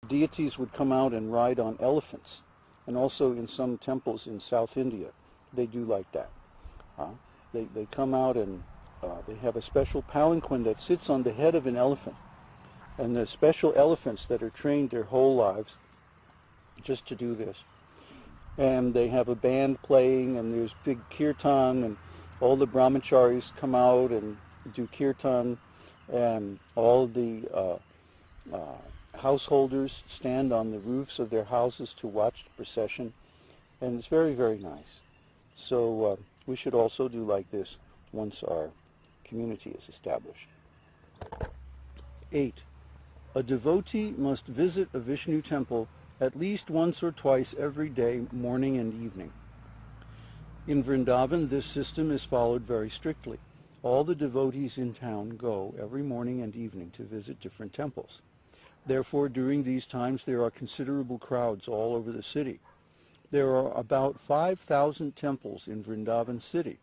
deities would come out and ride on elephants. And also in some temples in South India, they do like that. They come out and they have a special palanquin that sits on the head of an elephant. And there's special elephants that are trained their whole lives just to do this. And they have a band playing, and there's big kirtan, and all the brahmacharis come out and do kirtan, and all the householders stand on the roofs of their houses to watch the procession, and it's very, very nice. So we should also do like this once our community is established. 8. A devotee must visit a Vishnu temple at least once or twice every day, morning and evening. In Vrindavan, this system is followed very strictly. All the devotees in town go every morning and evening to visit different temples. Therefore, during these times, there are considerable crowds all over the city. There are about 5,000 temples in Vrindavan city.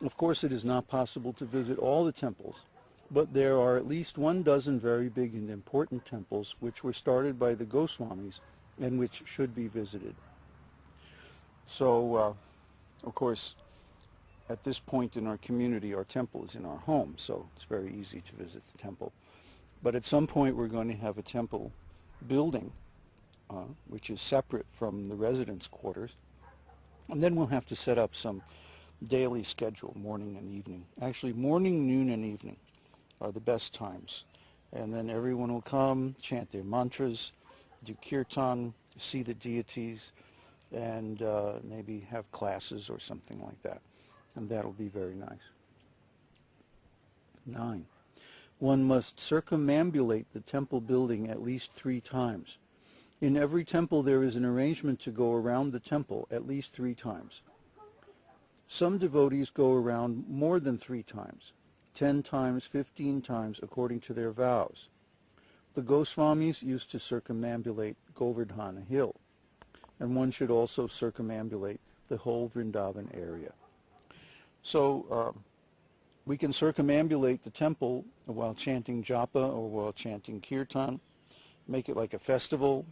Of course, it is not possible to visit all the temples, but there are at least 12 very big and important temples which were started by the Goswāmīs and which should be visited. So, of course, at this point in our community, our temple is in our home, so it's very easy to visit the temple. But at some point, we're going to have a temple building, which is separate from the residence quarters. And then we'll have to set up some daily schedule, morning and evening. Actually, morning, noon, and evening are the best times. And then everyone will come, chant their mantras, do kirtan, see the deities, and maybe have classes or something like that. And that'll be very nice. 9. One must circumambulate the temple building at least 3 times. In every temple there is an arrangement to go around the temple at least 3 times. Some devotees go around more than 3 times, 10 times, 15 times, according to their vows. The Gosvāmīs used to circumambulate Govardhana Hill, and one should also circumambulate the whole Vrindavan area. So we can circumambulate the temple while chanting japa or while chanting kirtan, make it like a festival,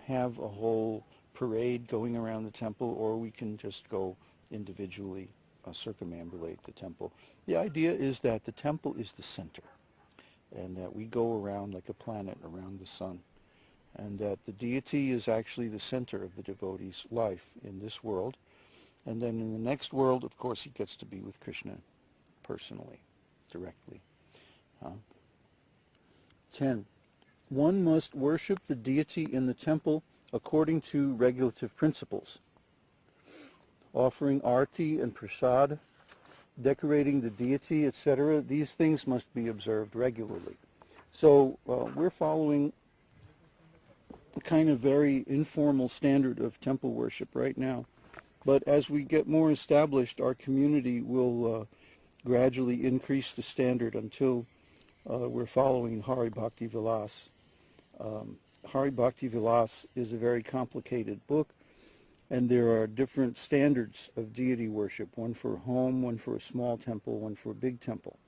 have a whole parade going around the temple, or we can just go individually circumambulate the temple. The idea is that the temple is the center, and that we go around like a planet around the sun, and that the deity is actually the center of the devotee's life in this world, and then in the next world, of course, he gets to be with Krishna personally, directly. 10. One must worship the deity in the temple according to regulative principles. Offering arti and prasad, decorating the deity, etc., these things must be observed regularly. So we're following a kind of very informal standard of temple worship right now. But as we get more established, our community will gradually increase the standard until we're following Hari-bhakti-vilāsa. Hari-bhakti-vilāsa is a very complicated book, and there are different standards of deity worship, one for a home, one for a small temple, one for a big temple.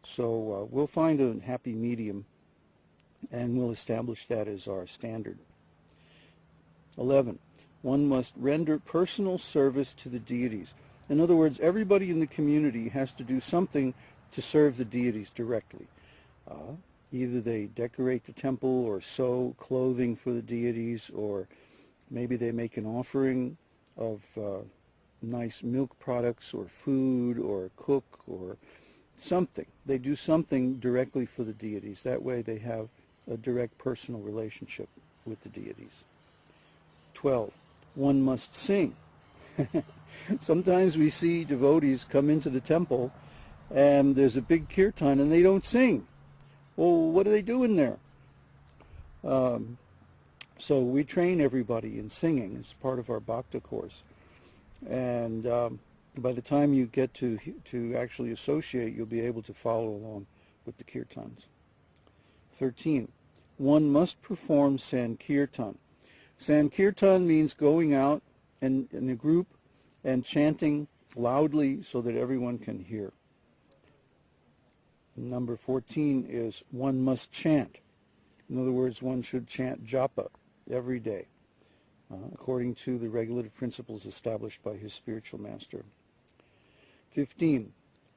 So we'll find a happy medium, and we'll establish that as our standard. 11. One must render personal service to the deities. In other words, everybody in the community has to do something to serve the deities directly. Either they decorate the temple or sew clothing for the deities, or maybe they make an offering of nice milk products or food or cook or something. They do something directly for the deities. That way they have a direct personal relationship with the deities. 12. One must sing. Sometimes we see devotees come into the temple and there's a big kirtan and they don't sing. Well, what are they doing there? So we train everybody in singing as part of our Bhakta course. And by the time you get to actually associate, you'll be able to follow along with the kirtans. 13. One must perform Sankirtan. Sankirtan means going out in a group and chanting loudly so that everyone can hear. Number 14 is one must chant. In other words, one should chant japa every day, according to the regulative principles established by his spiritual master. 15.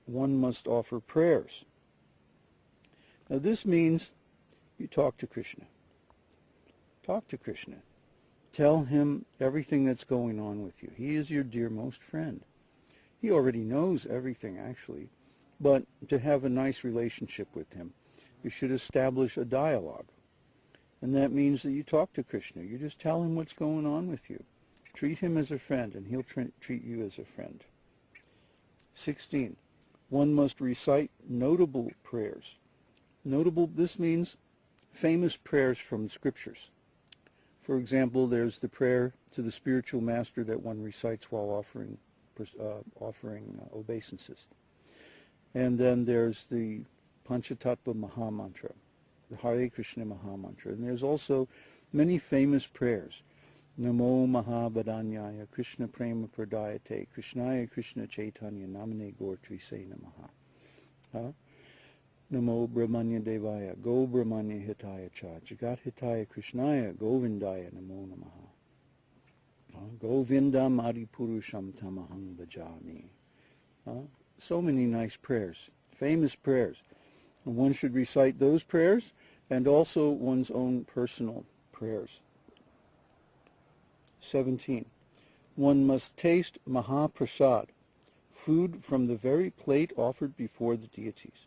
One must offer prayers. Now this means you talk to Krishna. Talk to Krishna. Tell him everything that's going on with you. He is your dearmost friend. He already knows everything, actually. But to have a nice relationship with him, you should establish a dialogue. And that means that you talk to Krishna. You just tell him what's going on with you. Treat him as a friend, and he'll treat you as a friend. 16. One must recite notable prayers. Notable, this means famous prayers from the scriptures. For example, there's the prayer to the spiritual master that one recites while offering obeisances. And then there's the Panchatattva Mahamantra, the Hare Krishna Mahamantra. And there's also many famous prayers. Namo Mahabhadanyaya Krishna Prema Pradayate Krishnaya Krishna Chaitanya Namane Gortrise Namaha. Namo Brahmanya Devaya Go Brahmanya Hitaya Cha Jagat Hitaya Krishnaya Govindaya Namo Namaha. Govindam Adipurusham Tamahang Bhajami. So many nice prayers, famous prayers. And one should recite those prayers and also one's own personal prayers. 17. One must taste Mahaprasad, food from the very plate offered before the deities.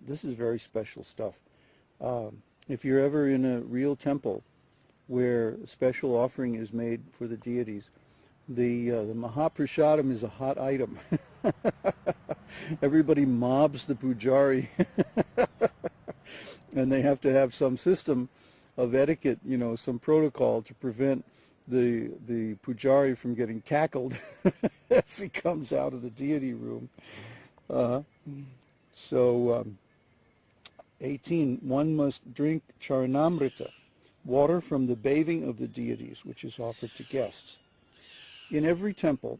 This is very special stuff. If you're ever in a real temple where a special offering is made for the deities, the Mahaprasadam is a hot item. Everybody mobs the pujari, and they have to have some system of etiquette, some protocol to prevent the pujari from getting tackled as he comes out of the deity room. 18. One must drink charanamrita, water from the bathing of the deities, which is offered to guests. In every temple,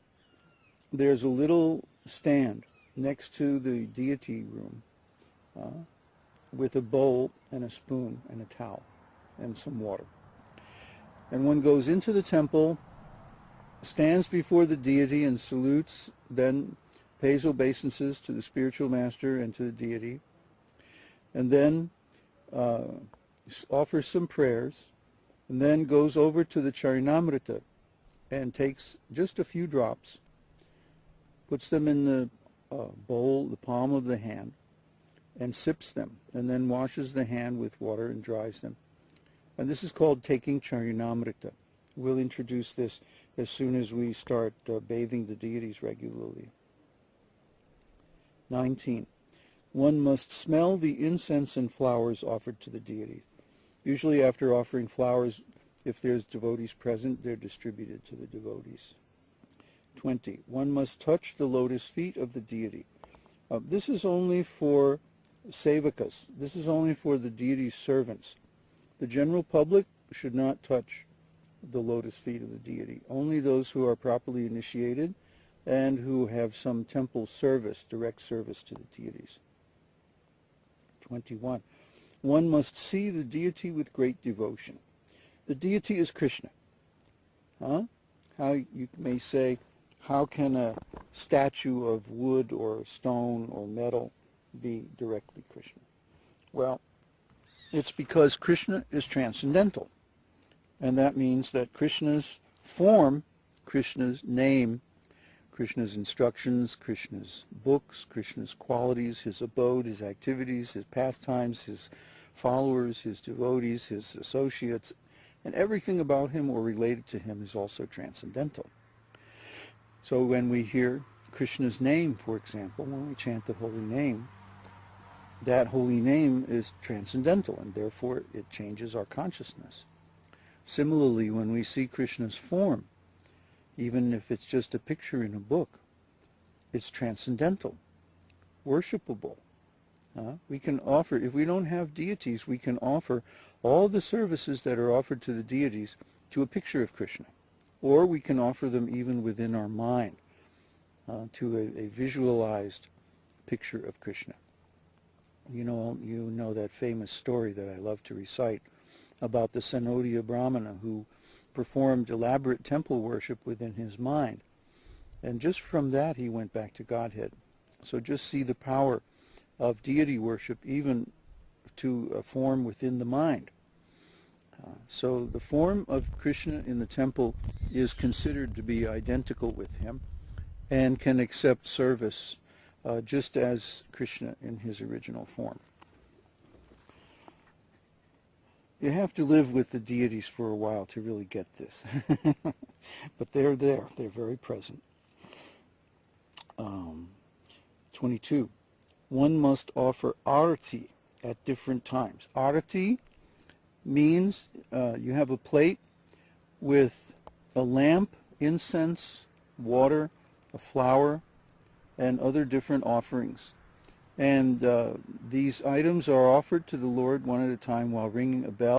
there's a little stand next to the deity room with a bowl and a spoon and a towel and some water. And one goes into the temple, stands before the deity and salutes, then pays obeisances to the spiritual master and to the deity, and then offers some prayers, and then goes over to the charanamrita and takes just a few drops, puts them in the bowl, the palm of the hand, and sips them, and then washes the hand with water and dries them. And this is called taking charanamrita. We'll introduce this as soon as we start bathing the deities regularly. 19. One must smell the incense and flowers offered to the deities. Usually after offering flowers, if there's devotees present, they're distributed to the devotees. 20. One must touch the lotus feet of the deity. This is only for sevakas. This is only for the deity's servants. The general public should not touch the lotus feet of the deity. Only those who are properly initiated and who have some temple service, direct service to the deities. 21. One must see the deity with great devotion. The deity is Krishna. How you may say, how can a statue of wood or stone or metal be directly Krishna? Well, it's because Krishna is transcendental. And that means that Krishna's form, Krishna's name, Krishna's instructions, Krishna's books, Krishna's qualities, his abode, his activities, his pastimes, his followers, his devotees, his associates, and everything about him or related to him is also transcendental. So when we hear Krishna's name, for example, when we chant the holy name, that holy name is transcendental, and therefore it changes our consciousness. Similarly, when we see Krishna's form, even if it's just a picture in a book, it's transcendental, worshipable. We can offer, if we don't have deities, we can offer all the services that are offered to the deities to a picture of Krishna. Or we can offer them even within our mind to a visualized picture of Krishna. You know that famous story that I love to recite about the Sanodiya Brahmana who performed elaborate temple worship within his mind. And just from that he went back to Godhead. So just see the power of deity worship even to a form within the mind. So the form of Krishna in the temple is considered to be identical with him and can accept service just as Krishna in his original form. You have to live with the deities for a while to really get this. But they're there. They're very present. 22. One must offer arati at different times. Arati means you have a plate with a lamp, incense, water, a flower, and other different offerings. And these items are offered to the Lord one at a time while ringing a bell.